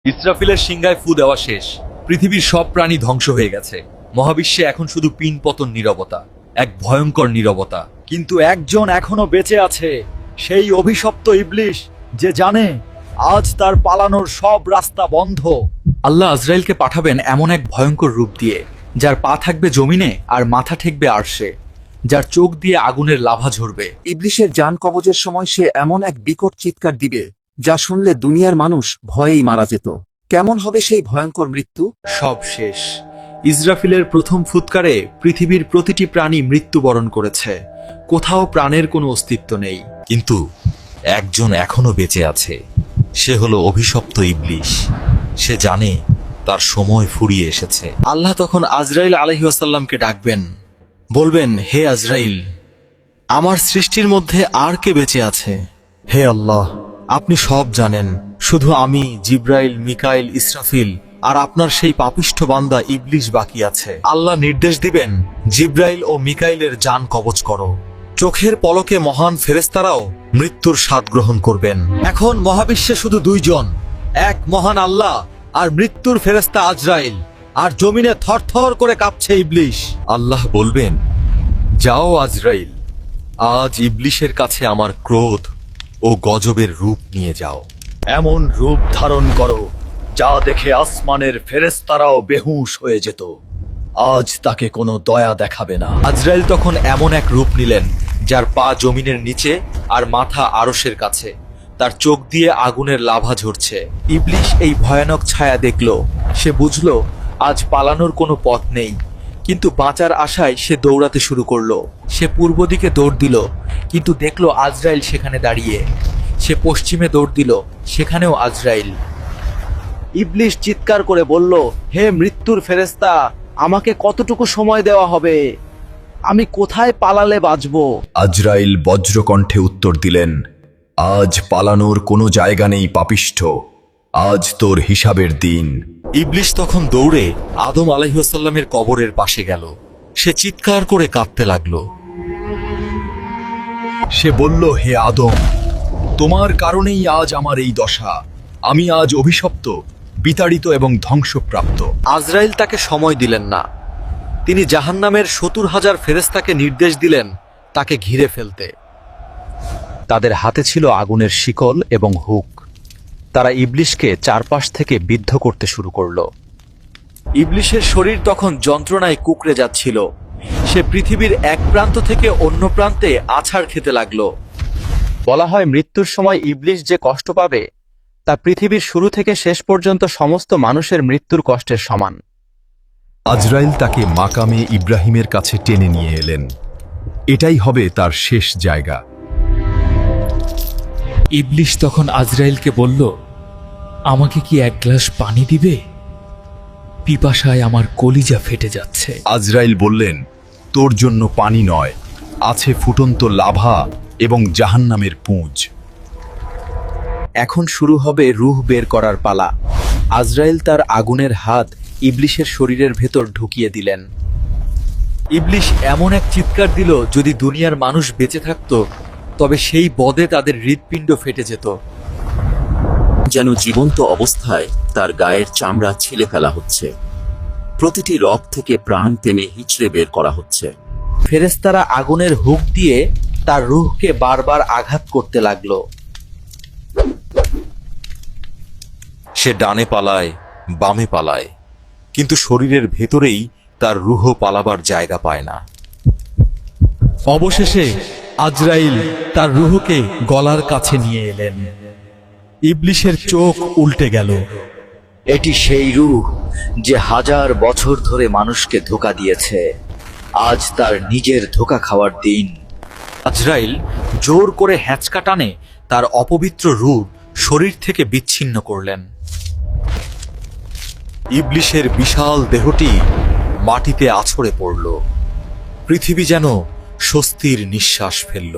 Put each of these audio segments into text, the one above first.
ইসরাফিলের সিংহায় ফু দেওয়া শেষ। পৃথিবীর সব প্রাণী ধ্বংস হয়ে গেছে। মহাবিশ্বে এখন শুধু পিনপতন নীরবতা, এক ভয়ঙ্কর নীরবতা। কিন্তু একজন এখনো বেঁচে আছে, সেই অভিশপ্ত ইবলিশ, যে জানে আজ তার পালানোর সব রাস্তা বন্ধ। আল্লাহ আজরাইলকে পাঠাবেন এমন এক ভয়ঙ্কর রূপ দিয়ে, যার পা থাকবে জমিনে আর মাথা ঠেকবে আরশে, যার চোখ দিয়ে আগুনের লাভা ঝরবে। ইবলিশের জান কবজের সময় সে এমন এক বিকট চিৎকার দিবে যা শুনলে দুনিয়ার মানুষ ভয়েই মারা যেত। কেমন হবে সেই ভয়ঙ্কর মৃত্যু? সব শেষ। ইসরাফিলের প্রথম ফুৎকারে পৃথিবীর প্রতিটি প্রাণী মৃত্যুবরণ করেছে। কোথাও প্রাণের কোনো অস্তিত্ব নেই। কিন্তু একজন এখনো বেঁচে আছে। সে হলো অভিশপ্ত ইবলিশ। সে জানে তার সময় ফুরিয়ে এসেছে। আল্লাহ তখন আজরাইল আলাইহিস সালামকে ডাকবেন, বলবেন, হে আজরাইল, আমার সৃষ্টির মধ্যে আর কে বেঁচে আছে? হে আল্লাহ, আপনি সব জানেন। শুধু আমি, জিব্রাইল, মিকাইল, ইসরাফিল আর আপনার সেই পাপিষ্ঠ বান্দা ইবলিশ বাকি আছে। আল্লাহ নির্দেশ দিবেন, জিব্রাইল ও মিকাইলের জান কবজ করো। চোখের পলকে মহান ফেরেশতারাও মৃত্যুর স্বাদ গ্রহণ করবেন। এখন মহাবিশ্বে শুধু দুইজন, এক মহান আল্লাহ আর মৃত্যুর ফেরেশতা আজরাইল। আর জমিনে থরথর করে কাঁপছে ইবলিশ। আল্লাহ বলবেন, যাও আজরাইল, আজ ইবলিশের কাছে আমার ক্রোধ ও গজবের রূপ নিয়ে যাও। এমন রূপ ধারণ করো যা দেখে আসমানের ফেরেশতারাও বেহুশ হয়ে যেত। আজ তাকে কোনো দয়া দেখাবে না। আজরাইল তখন এমন এক রূপ নিলেন, যার পা জমিনের নিচে আর মাথা আরশের কাছে। তার চোখ দিয়ে আগুনের লাভা ঝরছে। ইবলিশ এই ভয়ানক ছায়া দেখল। সে বুঝল আজ পালানোর কোনো পথ নেই। কিন্তু বাঁচার আশায় সে দৌড়াতে শুরু করলো। সে পূর্ব দিকে দৌড় দিল, কিন্তু দেখল আজরাইল সেখানে দাঁড়িয়ে। সে পশ্চিমে দৌড় দিল, সেখানেও আজরাইল। ইবলিশ চিৎকার করে বলল, হে মৃত্যুর ফেরেশতা, আমাকে কতটুকু সময় দেওয়া হবে? আমি কোথায় পালালে বাঁচব? আজরাইল বজ্রকণ্ঠে উত্তর দিলেন, আজ পালানোর কোনো জায়গা নেই পাপিষ্ঠ। আজ তোর হিসাবের দিন। ইবলিশ তখন দৌড়ে আদম আলাইহিস সালামের কবরের পাশে গেল। সে চিৎকার করে কাঁদতে লাগলো। সে বলল, হে আদম, তোমার কারণেই আজ আমার এই দশা। আমি আজ অভিশপ্ত, বিতাড়িত এবং ধ্বংসপ্রাপ্ত। আজরাইল তাকে সময় দিলেন না। তিনি জাহান্নামের 70,000 ফেরেশতাকে নির্দেশ দিলেন তাকে ঘিরে ফেলতে। তাদের হাতে ছিল আগুনের শিকল এবং হুক। তারা ইবলিশকে চারপাশ থেকে বিদ্ধ করতে শুরু করলো। ইবলিশের শরীর তখন যন্ত্রণায় কুঁকড়ে যাচ্ছিল। সে পৃথিবীর এক প্রান্ত থেকে অন্য প্রান্তে আছাড় খেতে লাগলো। বলা হয়, মৃত্যুর সময় ইবলিশ যে কষ্ট পাবে তা পৃথিবীর শুরু থেকে শেষ পর্যন্ত সমস্ত মানুষের মৃত্যুর কষ্টের সমান। আজরাইল তাকে মাকামে ইব্রাহিমের কাছে টেনে নিয়ে এলেন। এটাই হবে তার শেষ জায়গা। ইবলিশ তখন আজরাইলকে বলল, আমাকে কি এক গ্লাস পানি দিবে? পিপাসায় আমার কলিজা ফেটে যাচ্ছে। আজরাইল বললেন, তোর জন্য পানি নয়, আছে ফুটন্ত লাভা এবং জাহান্নামের পুঁজ। এখন শুরু হবে রূহ বের করার পালা। আজরাইল তার আগুনের হাত ইবলিশের শরীরের ভেতর ঢুকিয়ে দিলেন। ইবলিশ এমন এক চিৎকার দিল, যদি দুনিয়ার মানুষ বেঁচে থাকত তবে সেই বদে তাদের হৃৎপিণ্ড ফেটে যেত। যেন জীবন্ত অবস্থায় তার গায়ের চামড়া ছিলে ফেলা হচ্ছে। প্রতিটি রগ থেকে প্রাণ টেনে হিচড়ে বের করা হচ্ছে। ফেরেশতারা আগুনের হুক দিয়ে তার রূহকে বারবার আঘাত করতে লাগলো। সে ডানে পালায়, বামে পালায়, কিন্তু শরীরের ভেতরেই তার রূহ পালাবার জায়গা পায় না। অবশেষে আজরাইল তার রূহকে গলার কাছে নিয়ে এলেন। ইবলিশের চোখ উল্টে গেল। এটি সেই রূহ যে হাজার বছর ধরে মানুষকে ধোঁকা দিয়েছে। আজ তার নিজের ধোঁকা খাওয়ার দিন। আজরাইল জোর করে হ্যাঁচকা টানে তার অপবিত্র রূহ শরীর থেকে বিচ্ছিন্ন করলেন। ইবলিশের বিশাল দেহটি মাটিতে আছড়ে পড়ল। পৃথিবী যেন স্বস্তির নিঃশ্বাস ফেলল।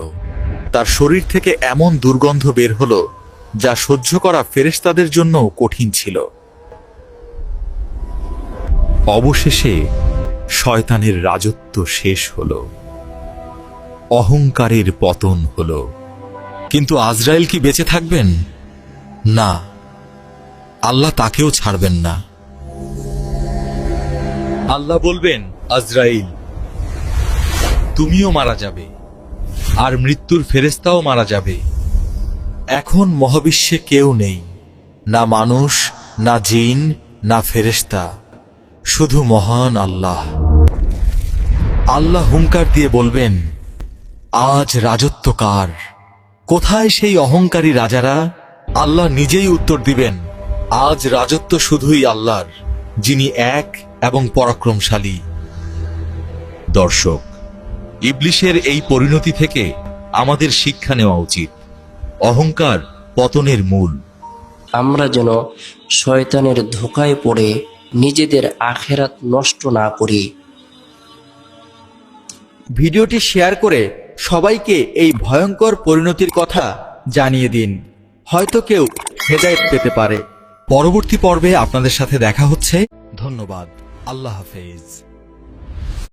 তার শরীর থেকে এমন দুর্গন্ধ বের হলো যা সহ্য করা ফেরেশতাদের জন্য কঠিন ছিল। অবশেষে শয়তানের রাজত্ব শেষ হলো, অহংকারের পতন হলো। কিন্তু আজরাইল কি বেঁচে থাকবেন? না, আল্লাহ তাকেও ছাড়বেন না। আল্লাহ বলবেন, আজরাইল, তুমিও মারা যাবে, আর মৃত্যুর ফেরেশতাও মারা যাবে। এখন মহাবিশ্বে কেউ নেই, না মানুষ, না জিন, না ফেরেশতা, শুধু মহান আল্লাহ। আল্লাহ হুঙ্কার দিয়ে বলবেন, আজ রাজত্ব কার? কোথায় সেই অহংকারী রাজারা? আল্লাহ নিজেই উত্তর দিবেন, আজ রাজত্ব শুধুই আল্লাহর, যিনি এক এবং পরাক্রমশালী। দর্শক, ইবলিশের এই পরিণতি থেকে আমাদের শিক্ষা নেওয়া উচিত। অহংকার পতনের মূল। আমরা যেন শয়তানের ধোঁকায় পড়ে নিজেদের আখেরাত নষ্ট না করি। ভিডিওটি শেয়ার করে সবাইকে এই ভয়ঙ্কর পরিণতির কথা জানিয়ে দিন, হয়তো কেউ হেদায়েত পেতে পারে। পরবর্তী পর্বে আপনাদের সাথে দেখা হচ্ছে। ধন্যবাদ। আল্লাহ হাফেজ।